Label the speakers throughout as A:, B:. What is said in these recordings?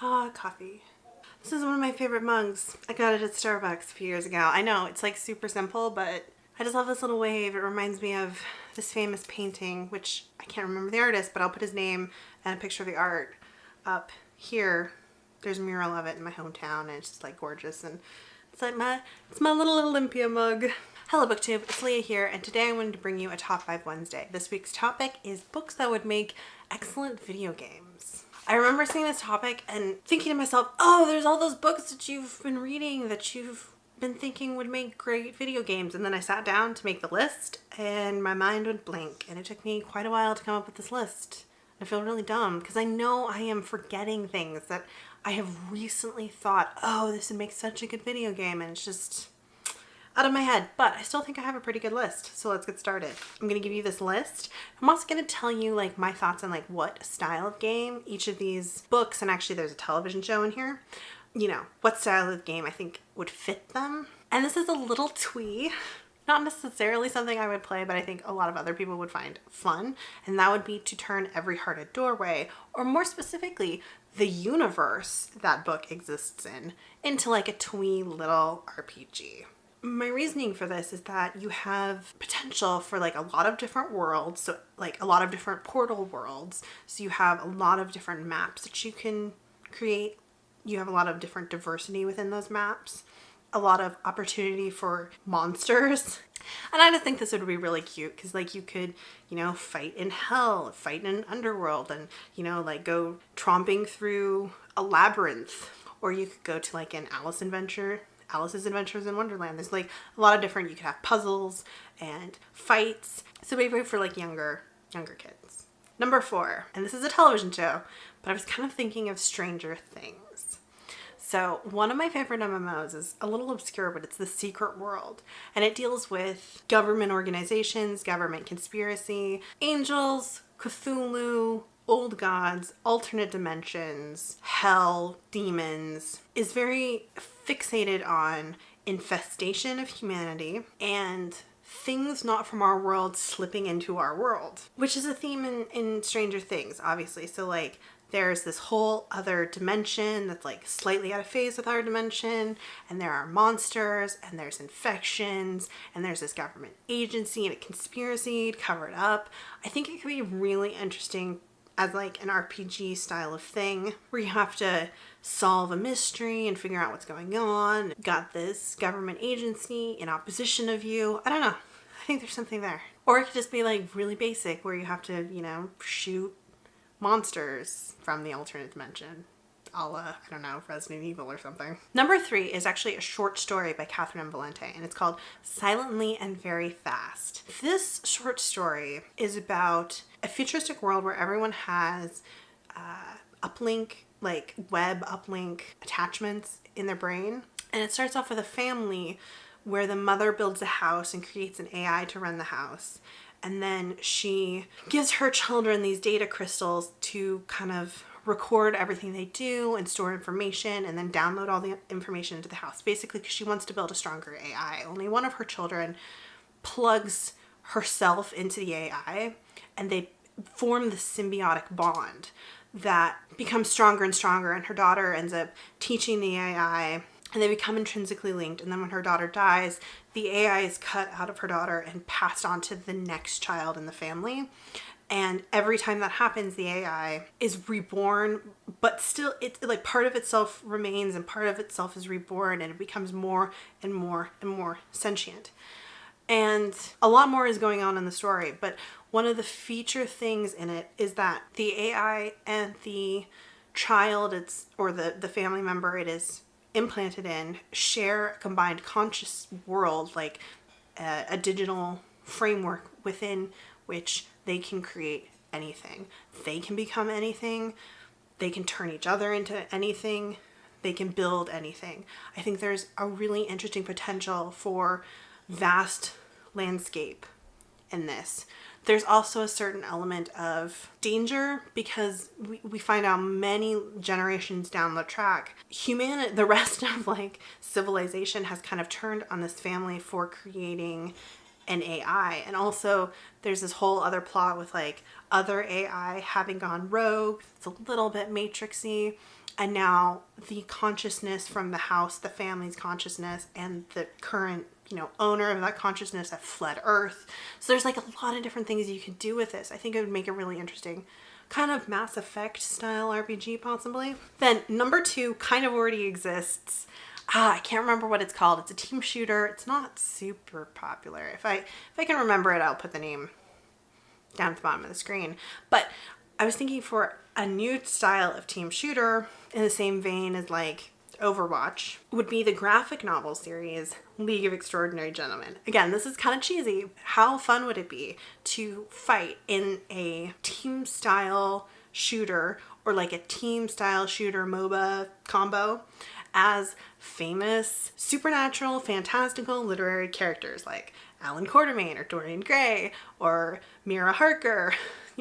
A: Ah, coffee. This is one of my favorite mugs. I got it at Starbucks a few years ago. I know, it's like super simple, but I just love this little wave. It reminds me of this famous painting, which I can't remember the artist, but I'll put his name and a picture of the art up here. There's a mural of it in my hometown, and it's just like gorgeous, and it's my little Olympia mug. Hello BookTube, it's Leah here, and today I wanted to bring you a Top 5 Wednesday. This week's topic is books that would make excellent video games. I remember seeing this topic and thinking to myself, oh, there's all those books that you've been reading that you've been thinking would make great video games. And then I sat down to make the list and my mind went blank, and it took me quite a while to come up with this list. I feel really dumb because I know I am forgetting things that I have recently thought, oh, this would make such a good video game, and it's just out of my head. But I still think I have a pretty good list, so let's get started. I'm gonna give you this list. I'm also gonna tell you like my thoughts on like what style of game each of these books, and actually there's a television show in here, you know, what style of game I think would fit them. And this is a little twee. Not necessarily something I would play, but I think a lot of other people would find fun, and that would be To Turn Every Heart a Doorway, or more specifically, the universe that book exists in, into like a twee little RPG. My reasoning for this is that you have potential for like a lot of different worlds, so like a lot of different portal worlds, so you have a lot of different maps that you can create. You have a lot of different diversity within those maps, a lot of opportunity for monsters. And I just think this would be really cute because like you could, you know, fight in hell, fight in an underworld, and, you know, like go tromping through a labyrinth. Or you could go to like an Alice's Adventures in Wonderland. There's like a lot of different, you could have puzzles and fights. So maybe for like younger kids. Number 4, and this is a television show, but I was kind of thinking of Stranger Things. So one of my favorite MMOs is a little obscure, but it's The Secret World. And it deals with government organizations, government conspiracy, angels, Cthulhu, old gods, alternate dimensions, hell, demons. Is very fixated on infestation of humanity and things not from our world slipping into our world, which is a theme in Stranger Things, obviously. So like there's this whole other dimension that's like slightly out of phase with our dimension, and there are monsters, and there's infections, and there's this government agency and a conspiracy to cover it up. I think it could be really interesting as like an RPG style of thing where you have to solve a mystery and figure out what's going on. Got this government agency in opposition of you. I don't know. I think there's something there. Or it could just be like really basic where you have to, you know, shoot monsters from the alternate dimension, a la, I don't know, Resident Evil or something. Number 3 is actually a short story by Catherynne Valente, and it's called Silently and Very Fast. This short story is about a futuristic world where everyone has uplink, like web uplink attachments in their brain. And it starts off with a family where the mother builds a house and creates an AI to run the house. And then she gives her children these data crystals to kind of record everything they do and store information and then download all the information into the house. Basically, because she wants to build a stronger AI. Only one of her children plugs herself into the AI, and they form this symbiotic bond that becomes stronger and stronger, and her daughter ends up teaching the AI, and they become intrinsically linked. And then when her daughter dies, the AI is cut out of her daughter and passed on to the next child in the family. And every time that happens, the AI is reborn, but still it's like part of itself remains and part of itself is reborn, and it becomes more and more and more sentient. And a lot more is going on in the story, but one of the feature things in it is that the AI and the child or the family member it is implanted in share a combined conscious world, like a digital framework within which they can create anything. They can become anything. They can turn each other into anything. They can build anything. I think there's a really interesting potential for vast landscape in this. There's also a certain element of danger because we find out many generations down the track, the rest of like civilization has kind of turned on this family for creating an AI. And also there's this whole other plot with like other AI having gone rogue. It's a little bit matrixy. And now the consciousness from the house, the family's consciousness, and the current, owner of that consciousness have fled Earth. So there's like a lot of different things you could do with this. I think it would make a really interesting kind of Mass Effect style RPG possibly. Then number 2 kind of already exists. I can't remember what it's called. It's a team shooter. It's not super popular. If I can remember it, I'll put the name down at the bottom of the screen. But I was thinking for a new style of team shooter in the same vein as like Overwatch would be the graphic novel series League of Extraordinary Gentlemen. Again, this is kind of cheesy. How fun would it be to fight in a team style shooter or like a team style shooter MOBA combo as famous supernatural, fantastical literary characters like Alan Quartermain or Dorian Gray or Mira Harker,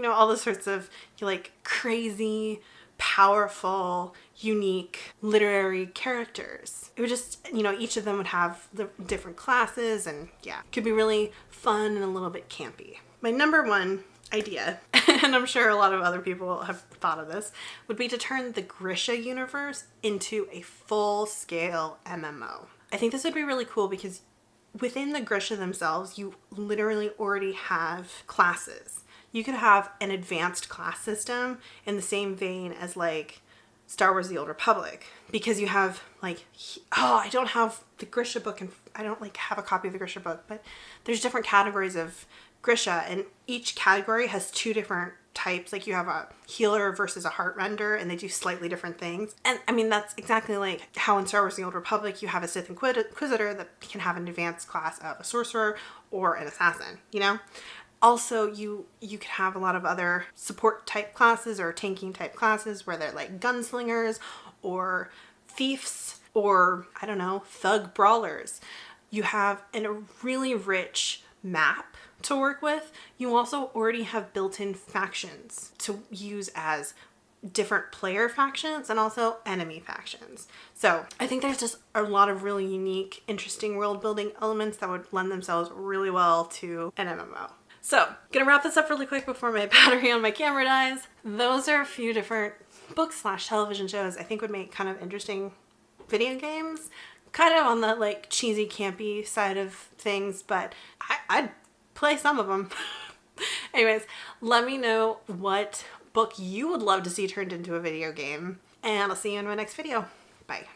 A: all those sorts of like crazy, powerful, unique literary characters. It would just, each of them would have the different classes and yeah, it could be really fun and a little bit campy. My number 1 idea, and I'm sure a lot of other people have thought of this, would be to turn the Grisha universe into a full-scale MMO. I think this would be really cool because within the Grisha themselves, you literally already have classes. You could have an advanced class system in the same vein as like Star Wars: The Old Republic, because you have like, I don't have the Grisha book and I don't like have a copy of the Grisha book, but there's different categories of Grisha and each category has 2 different types. Like you have a healer versus a heartrender and they do slightly different things. And I mean, that's exactly like how in Star Wars: The Old Republic you have a Sith Inquisitor that can have an advanced class of a sorcerer or an assassin, Also, you could have a lot of other support type classes or tanking type classes where they're like gunslingers or thieves or, I don't know, thug brawlers. You have a really rich map to work with. You also already have built-in factions to use as different player factions and also enemy factions. So I think there's just a lot of really unique, interesting world building elements that would lend themselves really well to an MMO. So, gonna wrap this up really quick before my battery on my camera dies. Those are a few different books/television shows I think would make kind of interesting video games. Kind of on the like cheesy, campy side of things, but I'd play some of them. Anyways, let me know what book you would love to see turned into a video game, and I'll see you in my next video. Bye.